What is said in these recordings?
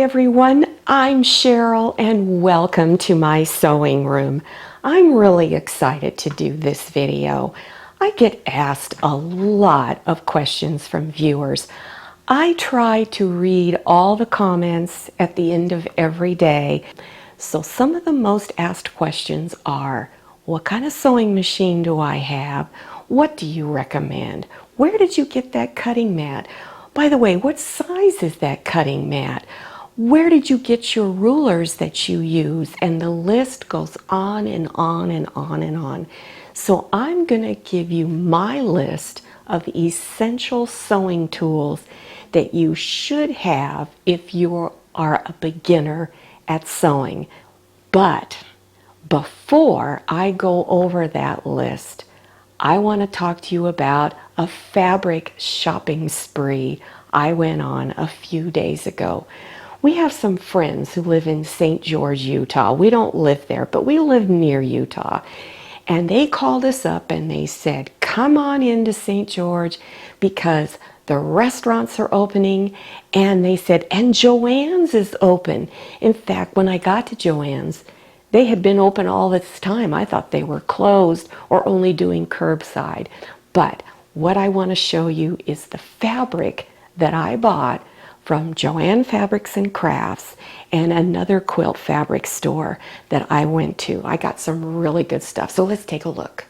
everyone, I'm Cheryl and welcome to my sewing room. I'm really excited to do this video. I get asked a lot of questions from viewers. I try to read all the comments at the end of every day. So some of the most asked questions are, what kind of sewing machine do I have? What do you recommend? Where did you get that cutting mat? By the way, what size is that cutting mat? Where did you get your rulers that you use? And the list goes on and on and on and on. So I'm going to give you my list of essential sewing tools that you should have if you are a beginner at sewing. But before I go over that list, I want to talk to you about a fabric shopping spree I went on a few days ago. We have some friends who live in St. George, Utah. We don't live there, but we live near Utah. And they called us up and they said, come on into St. George because the restaurants are opening. And they said, and Joann's is open. In fact, when I got to Joann's, they had been open all this time. I thought they were closed or only doing curbside. But what I want to show you is the fabric that I bought from Joann Fabrics and Crafts and another quilt fabric store that I went to. I got some really good stuff. So let's take a look.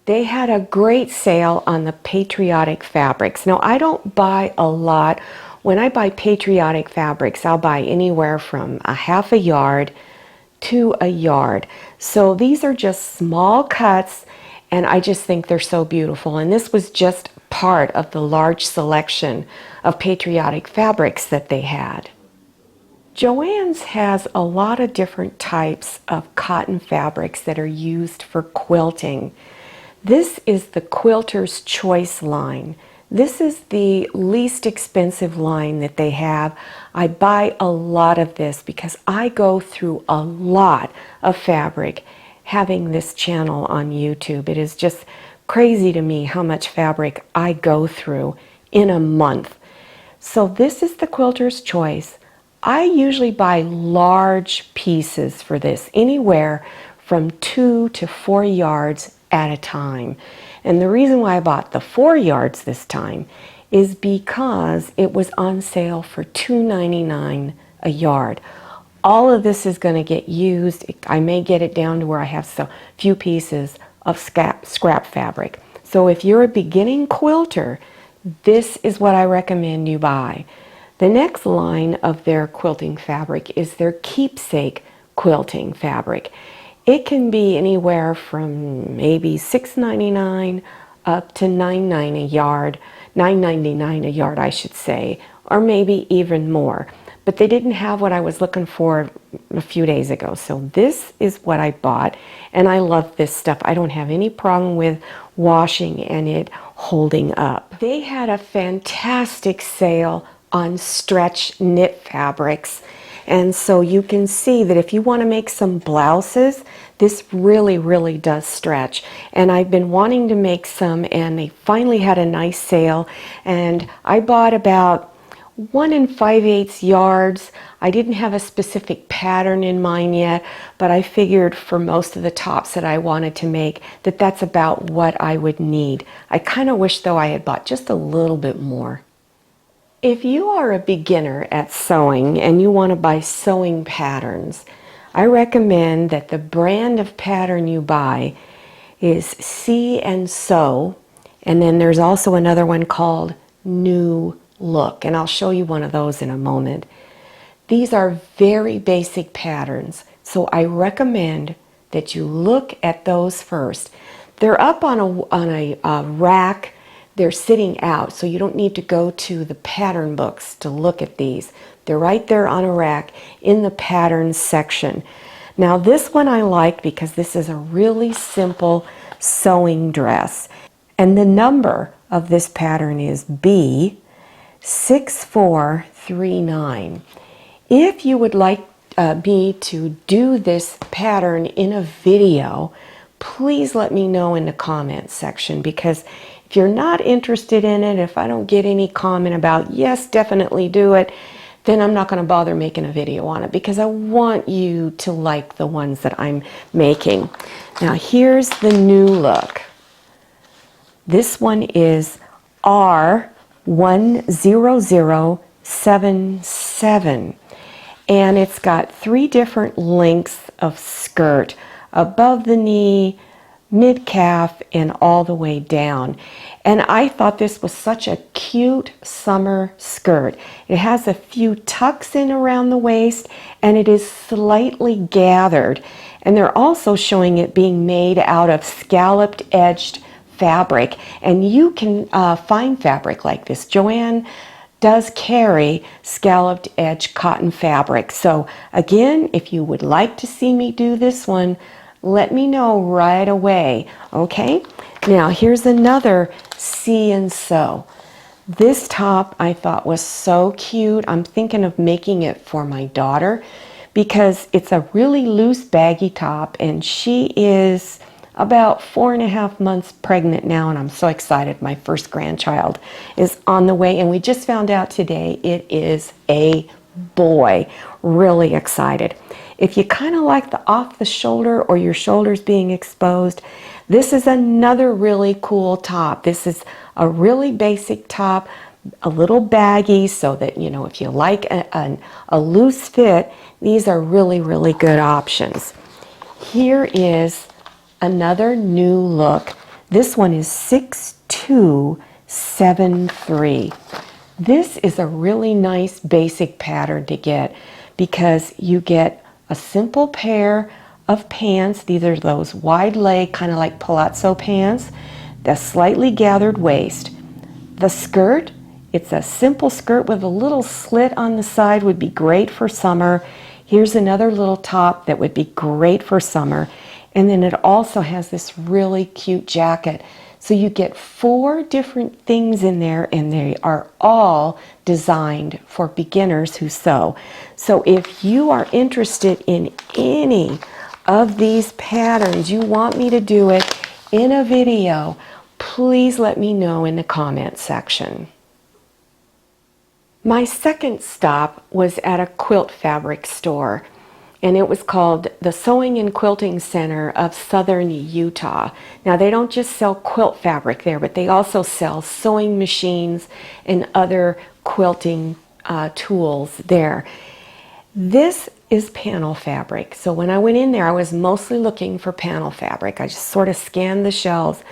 They had a great sale on the Patriotic Fabrics. Now, I don't buy a lot. When I buy Patriotic Fabrics, I'll buy anywhere from a half a yard to a yard. So these are just small cuts, and I just think they're so beautiful. And this was just part of the large selection of Patriotic Fabrics that they had. Joann's has a lot of different types of cotton fabrics that are used for quilting. This is the Quilter's Choice line. This is the least expensive line that they have. I buy a lot of this because I go through a lot of fabric having this channel on YouTube. It is just crazy to me how much fabric I go through in a month. So this is the Quilter's Choice. I usually buy large pieces for this, anywhere from 2 to 4 yards at a time. And the reason why I bought the 4 yards this time is because it was on sale for $2.99 a yard. All of this is going to get used. I may get it down to where I have so few pieces of scrap fabric. So if you're a beginning quilter, this is what I recommend you buy. The next line of their quilting fabric is their Keepsake quilting fabric. It can be anywhere from maybe $6.99 up to $9.99 a yard, $9.99 a yard I should say, or maybe even more. But they didn't have what I was looking for a few days ago. So this is what I bought, and I love this stuff. I don't have any problem with washing and it holding up. They had a fantastic sale on stretch knit fabrics. And so you can see that if you want to make some blouses, this really does stretch. And I've been wanting to make some, and they finally had a nice sale. And I bought about 1 5/8 yards. I didn't have a specific pattern in mind yet, but I figured for most of the tops that I wanted to make that that's about what I would need. I kind of wish though I had bought just a little bit more. If you are a beginner at sewing and you want to buy sewing patterns, I recommend that the brand of pattern you buy is See and Sew, and then there's also another one called New Look, and I'll show you one of those in a moment. These are very basic patterns, so I recommend that you look at those first. They're up on a rack. They're sitting out, so you don't need to go to the pattern books to look at these. They're right there on a rack in the patterns section. Now this one I like because this is a really simple sewing dress. And the number of this pattern is B6439. If you would like me to do this pattern in a video, please let me know in the comments section, because if you're not interested in it, if I don't get any comment about yes, definitely do it, then I'm not going to bother making a video on it because I want you to like the ones that I'm making. Now here's the new look. This one is R10077, and it's got 3 different lengths of skirt: above the knee, mid-calf, and all the way down. And I thought this was such a cute summer skirt. It has a few tucks in around the waist, and it is slightly gathered. And they're also showing it being made out of scalloped edged fabric. And you can find fabric like this. Joann does carry scalloped edge cotton fabric. So again, if you would like to see me do this one, let me know right away, okay? Now here's another See and Sew. This top I thought was so cute. I'm thinking of making it for my daughter because it's a really loose baggy top, and she is about 4.5 months pregnant now, and I'm so excited. My first grandchild is on the way, and we just found out today it is a boy. Really excited. If you kind of like the off the shoulder or your shoulders being exposed, this is another really cool top. This is a really basic top, a little baggy, so that, you know, if you like a loose fit, these are really, really good options. Here is another new look. This one is 6273. This is a really nice basic pattern to get because you get a simple pair of pants. These are those wide leg, kind of like palazzo pants, the slightly gathered waist. The skirt, it's a simple skirt with a little slit on the side, would be great for summer. Here's another little top that would be great for summer. And then it also has this really cute jacket. So you get 4 different things in there, and they are all designed for beginners who sew. So if you are interested in any of these patterns, you want me to do it in a video, please let me know in the comment section. My second stop was at a quilt fabric store, and it was called the Sewing and Quilting Center of Southern Utah. Now they don't just sell quilt fabric there, but they also sell sewing machines and other quilting tools there. This is panel fabric. So when I went in there, I was mostly looking for panel fabric. I just sort of scanned the shelves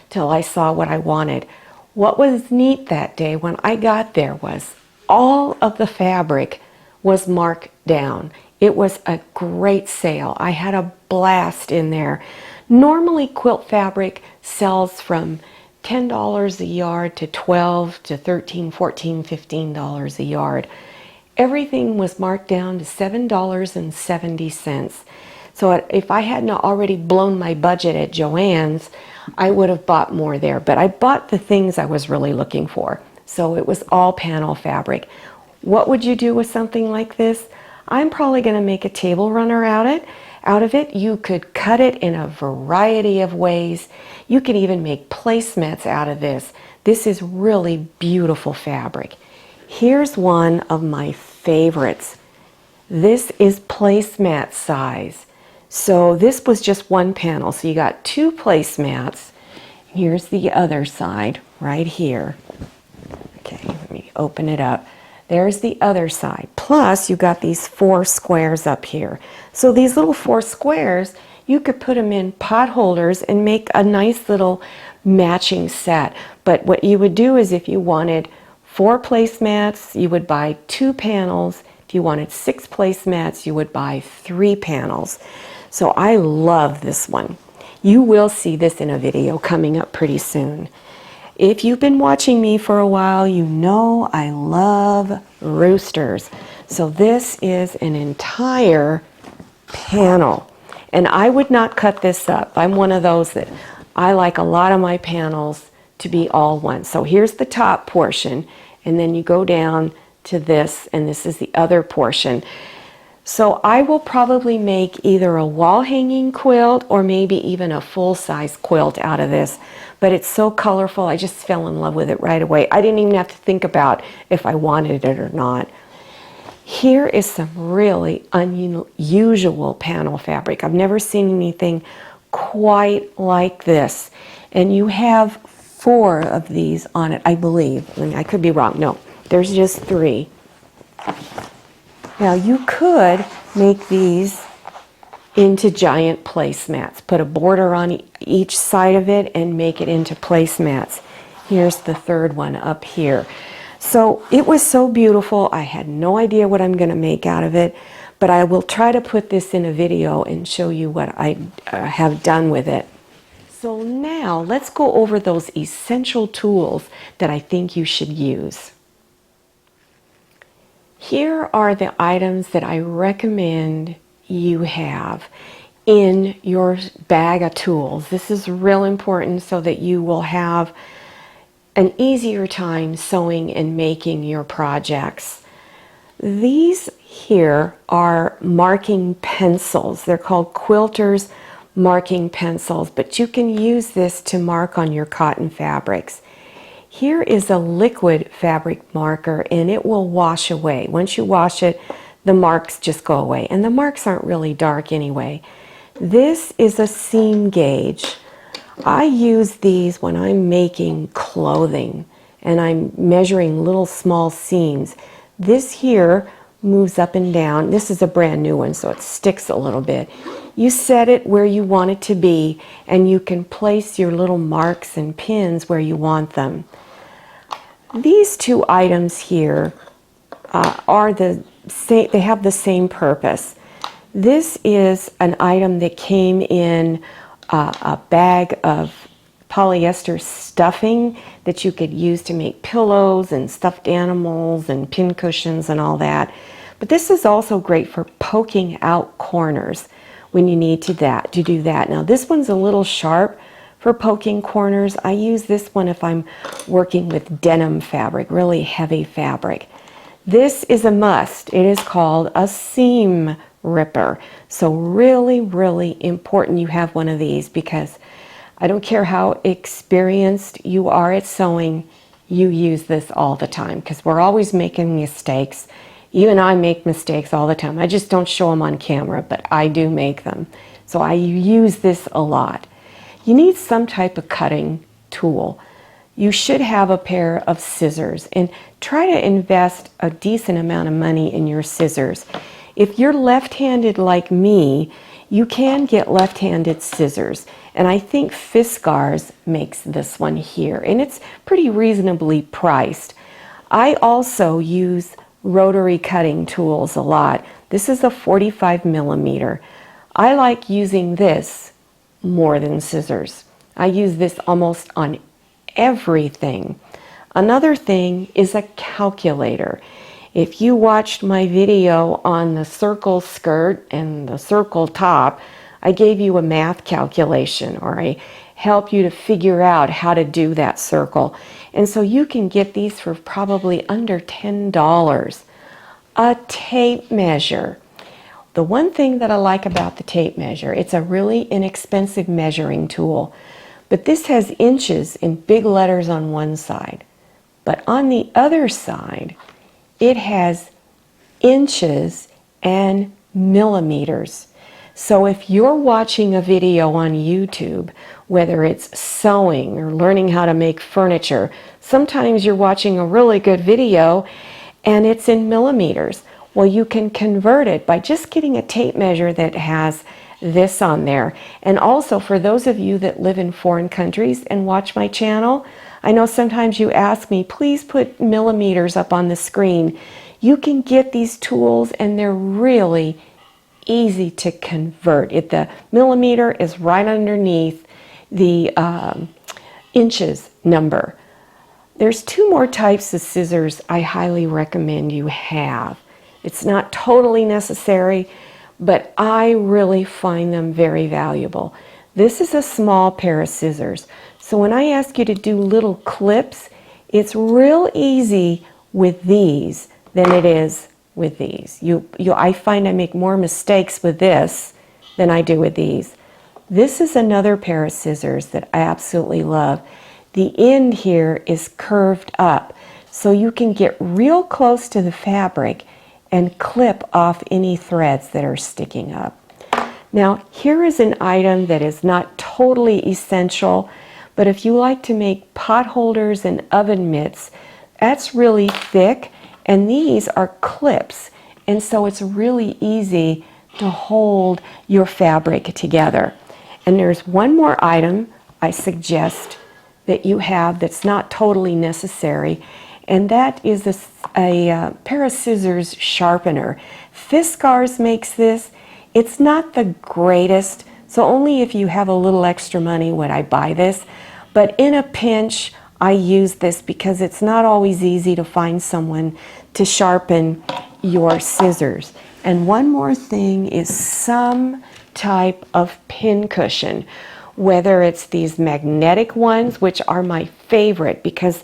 till I saw what I wanted. What was neat that day when I got there was all of the fabric was marked down. It was a great sale. I had a blast in there. Normally quilt fabric sells from $10 a yard to $12 to $13, $14, $15 a yard. Everything was marked down to $7.70. So if I hadn't already blown my budget at Joann's, I would have bought more there. But I bought the things I was really looking for. So it was all panel fabric. What would you do with something like this? I'm probably going to make a table runner out of it. You could cut it in a variety of ways. You could even make placemats out of this. This is really beautiful fabric. Here's one of my favorites. This is placemat size. So this was just one panel. So you got 2 placemats. Here's the other side right here. Okay, let me open it up. There's the other side. Plus, you got these 4 squares up here. So these little 4 squares, you could put them in pot holders and make a nice little matching set. But what you would do is if you wanted 4 placemats, you would buy 2 panels. If you wanted 6 placemats, you would buy 3 panels. So I love this one. You will see this in a video coming up pretty soon. If you've been watching me for a while, you know I love roosters. So this is an entire panel. And I would not cut this up. I'm one of those that I like a lot of my panels to be all one. So here's the top portion, and then you go down to this, and this is the other portion. So I will probably make either a wall hanging quilt or maybe even a full-size quilt out of this. But it's so colorful, I just fell in love with it right away. I didn't even have to think about if I wanted it or not. Here is some really unusual panel fabric. I've never seen anything quite like this. And you have 4 of these on it, I believe. I mean, I could be wrong. No, there's just 3. Now you could make these into giant placemats. Put a border on each side of it and make it into placemats. Here's the 3rd one up here. So it was so beautiful. I had no idea what I'm going to make out of it, but I will try to put this in a video and show you what I have done with it. So now let's go over those essential tools that I think you should use. Here are the items that I recommend you have in your bag of tools. This is real important so that you will have an easier time sewing and making your projects. These here are marking pencils. They're called Quilter's marking pencils, but you can use this to mark on your cotton fabrics. Here is a liquid fabric marker, and it will wash away. Once you wash it, the marks just go away, and the marks aren't really dark anyway. This is a seam gauge. I use these when I'm making clothing and I'm measuring little small seams. This here moves up and down. This is a brand new one, so it sticks a little bit. You set it where you want it to be, and you can place your little marks and pins where you want them. These 2 items here are the same. They have the same purpose. This is an item that came in a bag of polyester stuffing that you could use to make pillows and stuffed animals and pin cushions and all that. But this is also great for poking out corners when you need to do that. Now this one's a little sharp for poking corners. I use this one if I'm working with denim fabric, really heavy fabric. This is a must. It is called a seam ripper. So really, really important you have one of these, because I don't care how experienced you are at sewing, you use this all the time, because we're always making mistakes. Even I make mistakes all the time. I just don't show them on camera, but I do make them. So I use this a lot. You need some type of cutting tool. You should have a pair of scissors, and try to invest a decent amount of money in your scissors. If you're left-handed like me, you can get left-handed scissors, and I think Fiskars makes this one here, and it's pretty reasonably priced. I also use rotary cutting tools a lot. This is a 45 millimeter. I like using this more than scissors. I use this almost on everything. Another thing is a calculator. If you watched my video on the circle skirt and the circle top, I gave you a math calculation, or I help you to figure out how to do that circle. And so you can get these for probably under $10. A tape measure. The one thing that I like about the tape measure, it's a really inexpensive measuring tool, but this has inches in big letters on one side. But on the other side, it has inches and millimeters. So if you're watching a video on YouTube, whether it's sewing or learning how to make furniture, sometimes you're watching a really good video and it's in millimeters. Well, you can convert it by just getting a tape measure that has this on there. And also, for those of you that live in foreign countries and watch my channel, I know sometimes you ask me, please put millimeters up on the screen. You can get these tools and they're really easy to convert. The millimeter is right underneath the inches number. There's 2 more types of scissors I highly recommend you have. It's not totally necessary, but I really find them very valuable. This is a small pair of scissors. So when I ask you to do little clips, it's real easy with these than it is with these. I find I make more mistakes with this than I do with these. This is another pair of scissors that I absolutely love. The end here is curved up, so you can get real close to the fabric and clip off any threads that are sticking up. Now, here is an item that is not totally essential, but if you like to make pot holders and oven mitts, that's really thick, and these are clips, and so it's really easy to hold your fabric together. And there's one more item I suggest that you have that's not totally necessary, and that is a pair of scissors sharpener. Fiskars makes this. It's not the greatest, so only if you have a little extra money would I buy this, but in a pinch I use this because it's not always easy to find someone to sharpen your scissors. And one more thing is some type of pin cushion, whether it's these magnetic ones, which are my favorite because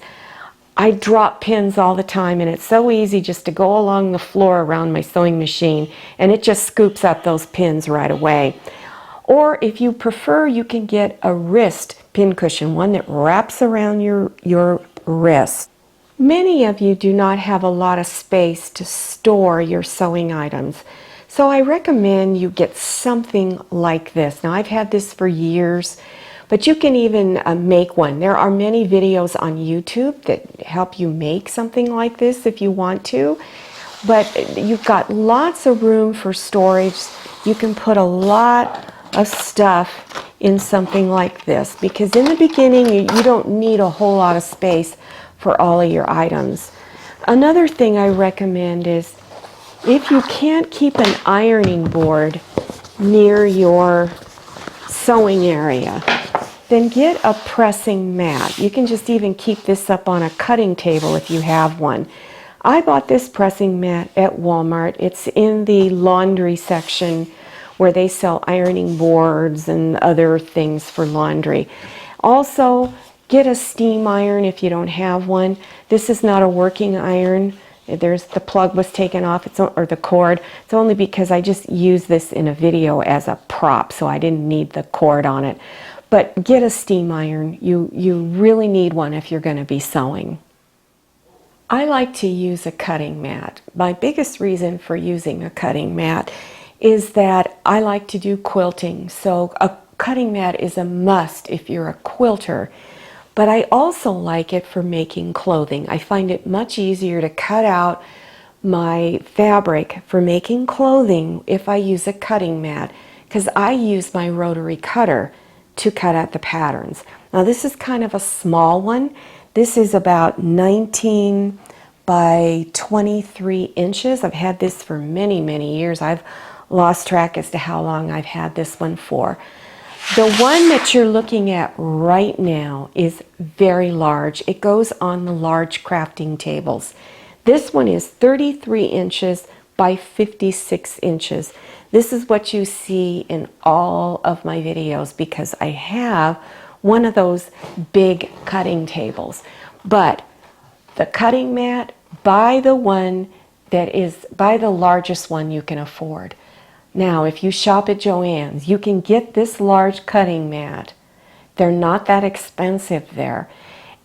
I drop pins all the time, and it's so easy just to go along the floor around my sewing machine and it just scoops up those pins right away. Or if you prefer, you can get a wrist pin cushion, one that wraps around your wrist. Many of you do not have a lot of space to store your sewing items, so I recommend you get something like this. Now, I've had this for years, but you can even make one. There are many videos on YouTube that help you make something like this if you want to. But you've got lots of room for storage. You can put a lot of stuff in something like this because in the beginning you don't need a whole lot of space for all of your items. Another thing I recommend is if you can't keep an ironing board near your sewing area, then get a pressing mat. You can just even keep this up on a cutting table if you have one. I bought this pressing mat at Walmart. It's in the laundry section where they sell ironing boards and other things for laundry. Also, get a steam iron if you don't have one. This is not a working iron. The plug was taken off, or the cord. It's only because I just used this in a video as a prop, so I didn't need the cord on it. But get a steam iron. You really need one if you're going to be sewing. I like to use a cutting mat. My biggest reason for using a cutting mat is that I like to do quilting. So a cutting mat is a must if you're a quilter. But I also like it for making clothing. I find it much easier to cut out my fabric for making clothing if I use a cutting mat because I use my rotary cutter to cut out the patterns. Now this is kind of a small one. This is about 19 by 23 inches. I've had this for many, many years. I've lost track as to how long I've had this one for. The one that you're looking at right now is very large. It goes on the large crafting tables. This one is 33 inches by 56 inches. This is what you see in all of my videos because I have one of those big cutting tables. But the cutting mat, buy the one that is, buy the largest one you can afford. Now, if you shop at Joann's, you can get this large cutting mat. They're not that expensive there.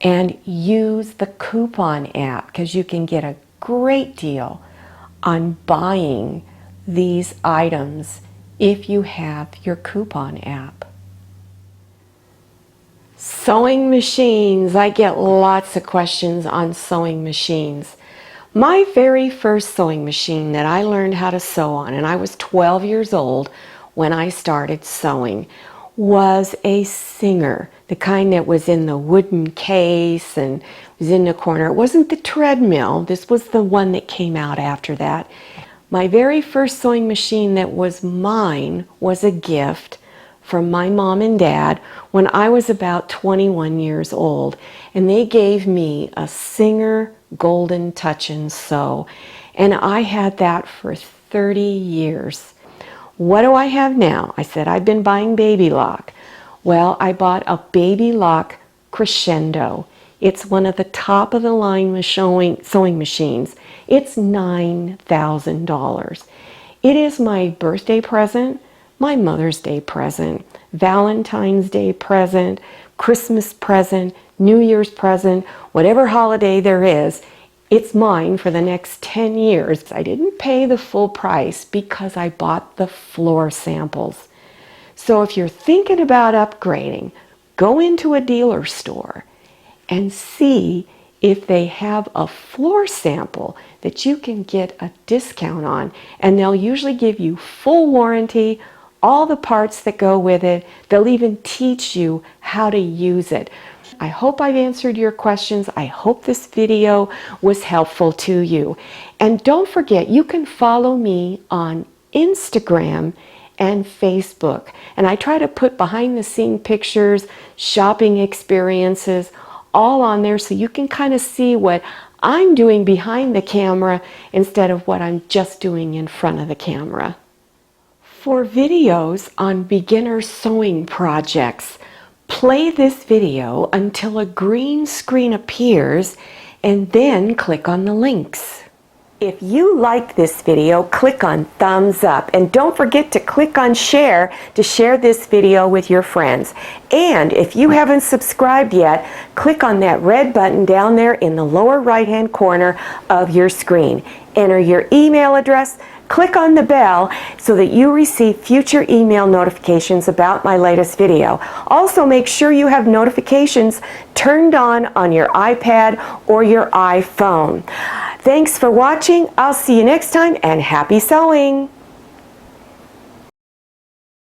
And use the coupon app because you can get a great deal on buying these items if you have your coupon app. Sewing machines. I get lots of questions on sewing machines. My very first sewing machine that I learned how to sew on, and I was 12 years old when I started sewing, was a Singer, the kind that was in the wooden case and was in the corner. It wasn't the treadmill. This was the one that came out after that. My very first sewing machine that was mine was a gift from my mom and dad when I was about 21 years old. And they gave me a Singer Golden Touch and Sew. And I had that for 30 years. What do I have now? I said I've been buying Baby Lock. Well, I bought a Baby Lock Crescendo. It's one of the top of the line sewing machines. It's $9,000. It is my birthday present, my Mother's Day present, Valentine's Day present, Christmas present, New Year's present, whatever holiday there is. It's mine for the next 10 years. I didn't pay the full price because I bought the floor samples. So if you're thinking about upgrading, go into a dealer store and see if they have a floor sample that you can get a discount on. And they'll usually give you full warranty, all the parts that go with it. They'll even teach you how to use it. I hope I've answered your questions. I hope this video was helpful to you. And don't forget, you can follow me on Instagram and Facebook. And I try to put behind the scene pictures, shopping experiences, all on there so you can kind of see what I'm doing behind the camera instead of what I'm just doing in front of the camera. For videos on beginner sewing projects, play this video until a green screen appears and then click on the links. If you liked this video, click on thumbs up and don't forget to click on share to share this video with your friends. And if you haven't subscribed yet, click on that red button down there in the lower right hand corner of your screen. Enter your email address, click on the bell so that you receive future email notifications about my latest video. Also, make sure you have notifications turned on your iPad or your iPhone. Thanks for watching. I'll see you next time, and happy sewing!